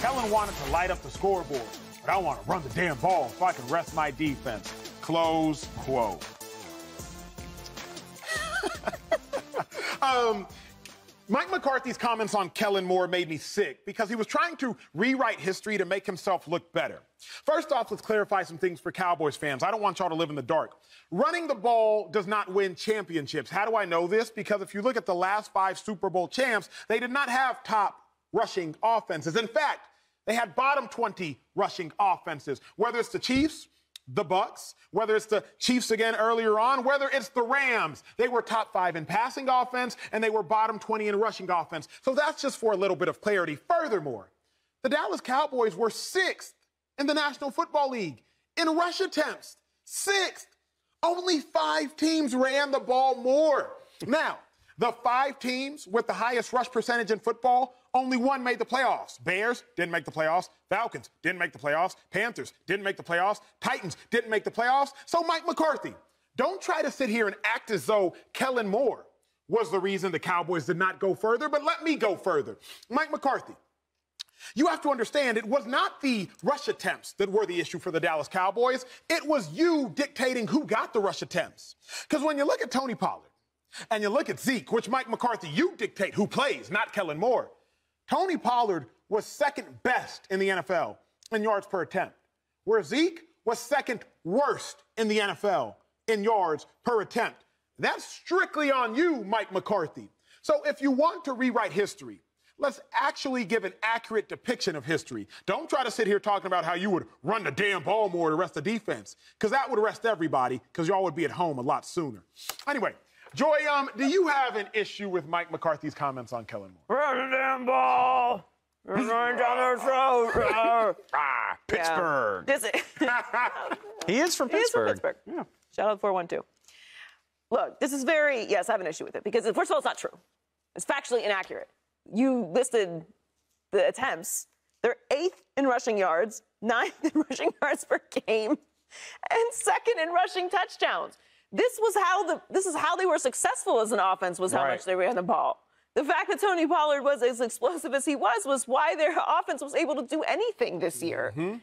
Kellen wanted to light up the scoreboard, but I want to run the damn ball so I can rest my defense. Close quote. Mike McCarthy's comments on Kellen Moore made me sick because he was trying to rewrite history to make himself look better. First off, let's clarify some things for Cowboys fans. I don't want y'all to live in the dark. Running the ball does not win championships. How do I know this? Because if you look at the last 5 Super Bowl champs, they did not have top rushing offenses. In fact, they had bottom 20 rushing offenses, whether it's the Chiefs, the Bucks, whether it's the Chiefs again earlier on, whether it's the Rams. They were top 5 in passing offense, and they were bottom 20 in rushing offense. So that's just for a little bit of clarity. Furthermore, the Dallas Cowboys were 6th in the National Football League in rush attempts. 6th. Only 5 teams ran the ball more. Now, the 5 teams with the highest rush percentage in football, only one made the playoffs. Bears didn't make the playoffs. Falcons didn't make the playoffs. Panthers didn't make the playoffs. Titans didn't make the playoffs. So, Mike McCarthy, don't try to sit here and act as though Kellen Moore was the reason the Cowboys did not go further, but let me go further. Mike McCarthy, you have to understand it was not the rush attempts that were the issue for the Dallas Cowboys. It was you dictating who got the rush attempts. Because when you look at Tony Pollard and you look at Zeke, which Mike McCarthy, you dictate who plays, not Kellen Moore. Tony Pollard was second best in the NFL in yards per attempt, where Zeke was second worst in the NFL in yards per attempt. That's strictly on you, Mike McCarthy. So if you want to rewrite history, let's actually give an accurate depiction of history. Don't try to sit here talking about how you would run the damn ball more to rest the defense, because that would arrest everybody, because y'all would be at home a lot sooner. Anyway, Joy, do you have an issue with Mike McCarthy's comments on Kellen Moore? Run the damn ball! You're running down their throat! Pittsburgh. Yeah. He is from Pittsburgh. He is from Pittsburgh. Yeah. Shout out 412. Look, this is yes, I have an issue with it, because first of all, it's not true. It's factually inaccurate. You listed the attempts. They're 8th in rushing yards, 9th in rushing yards per game, and 2nd in rushing touchdowns. This is how they were successful as an offense, was how much they ran the ball. The fact that Tony Pollard was as explosive as he was why their offense was able to do anything this year. Mm-hmm.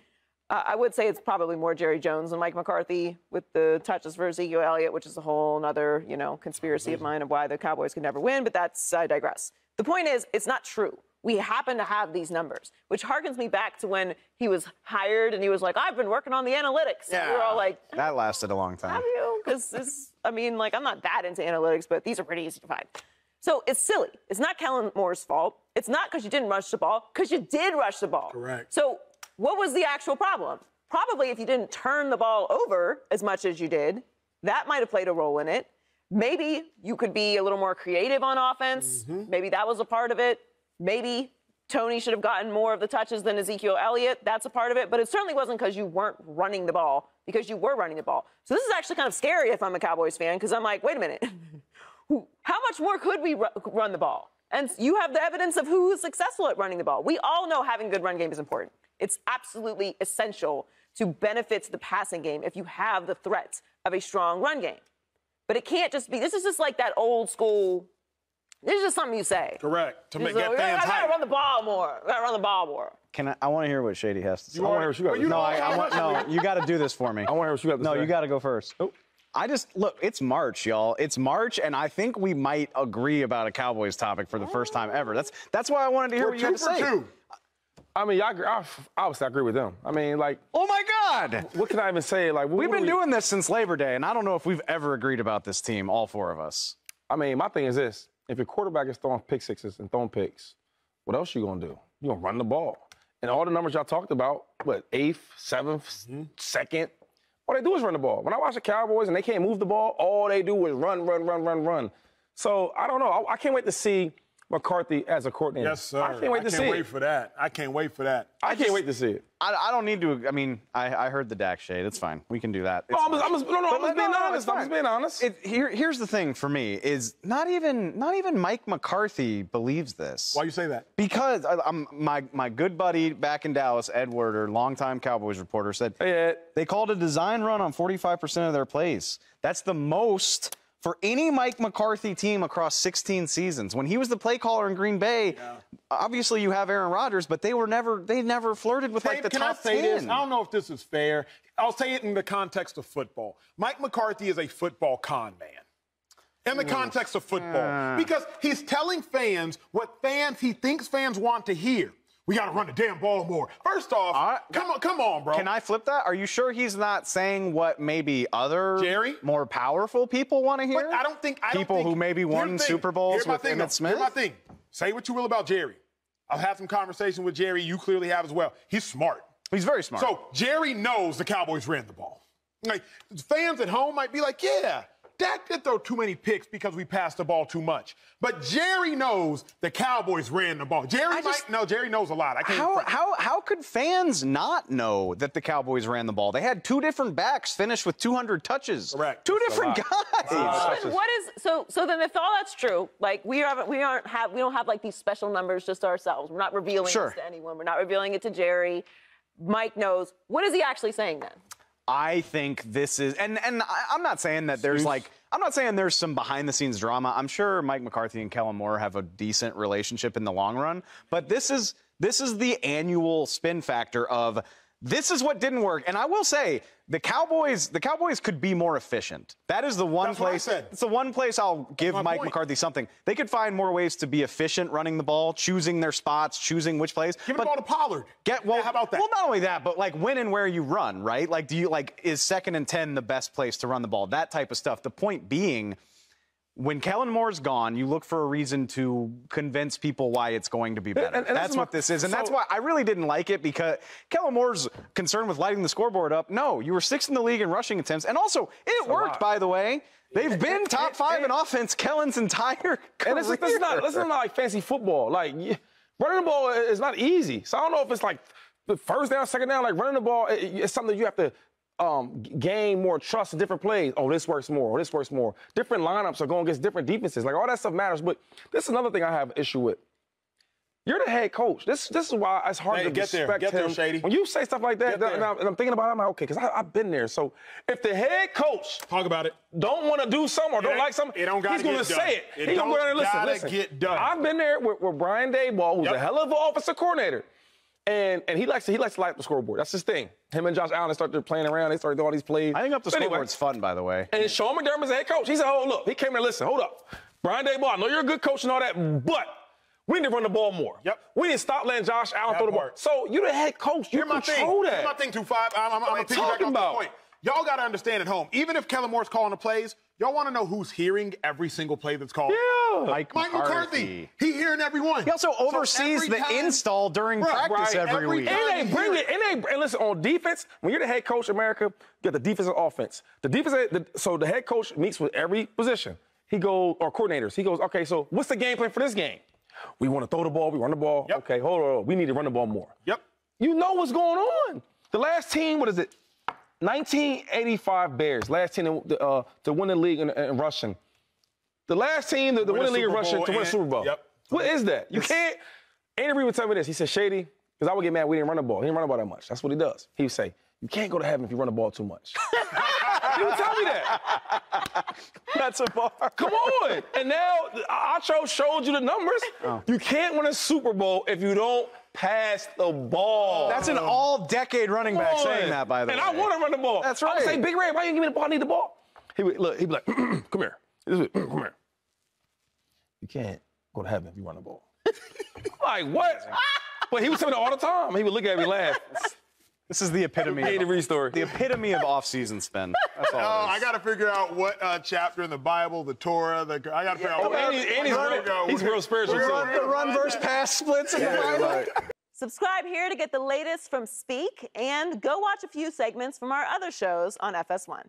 I would say it's probably more Jerry Jones than Mike McCarthy with the touches for Ezekiel Elliott, which is a whole other, conspiracy of mine of why the Cowboys could never win, but I digress. The point is, it's not true. We happen to have these numbers, which harkens me back to when he was hired and he was like, I've been working on the analytics. Yeah, and we're all like, that lasted a long time. Have you? Because I'm not that into analytics, but these are pretty easy to find. So it's silly. It's not Kellen Moore's fault. It's not because you didn't rush the ball, because you did rush the ball. Correct. So what was the actual problem? Probably if you didn't turn the ball over as much as you did, that might have played a role in it. Maybe you could be a little more creative on offense. Mm-hmm. Maybe that was a part of it. Maybe Tony should have gotten more of the touches than Ezekiel Elliott. That's a part of it. But it certainly wasn't because you weren't running the ball, because you were running the ball. So this is actually kind of scary if I'm a Cowboys fan, because I'm like, wait a minute. How much more could we run the ball? And you have the evidence of who is successful at running the ball. We all know having a good run game is important. It's absolutely essential to benefit the passing game if you have the threats of a strong run game. But it can't just be, this is just like that old school, this is just something you say. Correct. To get fans hyped. I gotta run the ball more. I gotta run the ball more. I want to hear what Shady has to say. You want to hear what you got to say? No, you got to do this for me. I want to hear what you got to say. No, you got to go first. Oh. Look, it's March, y'all. It's March, and I think we might agree about a Cowboys topic for the first time ever. That's why I wanted to hear what you had to say. I mean, obviously I agree with them. I mean, like... Oh, my God! What can I even say? Like, we've been doing this since Labor Day, and I don't know if we've ever agreed about this team, all 4 of us. I mean, my thing is this. If your quarterback is throwing pick sixes and throwing picks, what else you going to do? You're going to run the ball. And all the numbers y'all talked about, 8th, 7th, 2nd, all they do is run the ball. When I watch the Cowboys and they can't move the ball, all they do is run. So, I don't know. I can't wait to see McCarthy as a coordinator. Yes, sir. I can't wait to see it. I can't wait for that. I can't wait for that. I can't wait to see it. I don't need to. I mean, I heard the Dak shade. It's fine. We can do that. I'm just being honest. Here's the thing for me is not even Mike McCarthy believes this. Why you say that? Because my good buddy back in Dallas, Ed Werder, longtime Cowboys reporter, said hey, Ed. They called a design run on 45% of their plays. That's the most for any Mike McCarthy team across 16 seasons. When he was the play caller in Green Bay, obviously you have Aaron Rodgers, but they never flirted with like the top 10. This? I don't know if this is fair. I'll say it in the context of football. Mike McCarthy is a football con man. In the context of football. Because he's telling fans what he thinks fans want to hear. We got to run the damn ball more. First off, come on, bro. Can I flip that? Are you sure he's not saying what maybe other more powerful people want to hear? But I don't think people who maybe won Super Bowls with Emmitt Smith? Here's my thing. Say what you will about Jerry. I've had some conversation with Jerry. You clearly have as well. He's smart. He's very smart. So Jerry knows the Cowboys ran the ball. Like, fans at home might be like, yeah, Dak did throw too many picks because we passed the ball too much. But Jerry knows the Cowboys ran the ball. Jerry knows a lot. How could fans not know that the Cowboys ran the ball? They had 2 different backs finished with 200 touches. Correct. 2 different guys. So then if all that's true, like we don't have like these special numbers just to ourselves. We're not revealing this to anyone. We're not revealing it to Jerry. Mike knows. What is he actually saying then? I think this is, and I'm not saying that there's I'm not saying there's some behind-the-scenes drama. I'm sure Mike McCarthy and Kellen Moore have a decent relationship in the long run, but this is the annual spin factor of this is what didn't work. And I will say the Cowboys could be more efficient. That is the one place. It's the one place I'll give Mike McCarthy something. They could find more ways to be efficient running the ball, choosing their spots, choosing which plays. Give the ball to Pollard. How about that? Well, not only that, but like when and where you run, right? Like, is 2nd and 10 the best place to run the ball? That type of stuff. The point being, when Kellen Moore's gone, you look for a reason to convince people why it's going to be better. And that's what this is. And that's why I really didn't like it, because Kellen Moore's concerned with lighting the scoreboard up. No, you were 6th in the league in rushing attempts. And also, it worked, by the way. They've been top 5 in offense Kellen's entire career. And this is not like fancy football. Like, running the ball is not easy. So I don't know if it's like the first down, second down, like running the ball, it's something that you have to gain more trust in different plays. Oh, this works more. Oh, this works more. Different lineups are going against different defenses. Like, all that stuff matters. But this is another thing I have an issue with. You're the head coach. This is why it's hard to respect him. Shady. When you say stuff like that, and I'm thinking about it, I'm like, okay, because I've been there. So if the head coach don't want to do something or don't like something, he's going to say it. He's going to go down and listen. Get done. I've been there with Brian Daboll, who's a hell of an offensive coordinator. And he likes to light up the scoreboard. That's his thing. Him and Josh Allen started playing around. They started doing all these plays. I think up the scoreboard's fun, by the way. And Sean McDermott's the head coach. He said, oh, look. He came there, listen, hold up. Brian Daboll, I know you're a good coach and all that, but we need to run the ball more. Yep. We need to stop letting Josh Allen throw the ball. So you're the head coach. You control that. Here's my thing, 2-5. I'm going to piggyback on this point. Y'all got to understand at home, even if Kellen Moore's calling the plays, y'all want to know who's hearing every single play that's called? Yeah. Mike McCarthy. He hearing every one. He also oversees the install during practice every week. And they bring it. And listen, on defense, when you're the head coach of America, you got the defense and offense. So the head coach meets with every position. He goes, or coordinators. He goes, okay, so what's the game plan for this game? We want to throw the ball. We run the ball. Yep. Okay, hold on. We need to run the ball more. Yep. You know what's going on. The last team, what is it? 1985 Bears, last team to win the league in rushing. The last team to win the league in rushing to win a Super Bowl. Yep. What is that? You can't. Andy Reid would tell me this. He said, Shady, because I would get mad we didn't run the ball. He didn't run the ball that much. That's what he does. He would say, you can't go to heaven if you run the ball too much. He would tell me that. That's a bar. Come on. And now Acho showed you the numbers. Oh. You can't win a Super Bowl if you don't pass the ball. That's an all-decade running back saying that, by the way. And I want to run the ball. That's right. I would say, Big Red, why you give me the ball? I need the ball. He'd be like, come here. Come here. You can't go to heaven if you run the ball. Like, what? But he would tell me that all the time. He would look at me and laugh. This is the epitome. The epitome of off-season spin. That's all. I got to figure out what chapter in the Bible, the Torah. I got to figure out. He's real spiritual. The run versus pass splits in the Bible. Subscribe here to get the latest from Speak, and go watch a few segments from our other shows on FS1.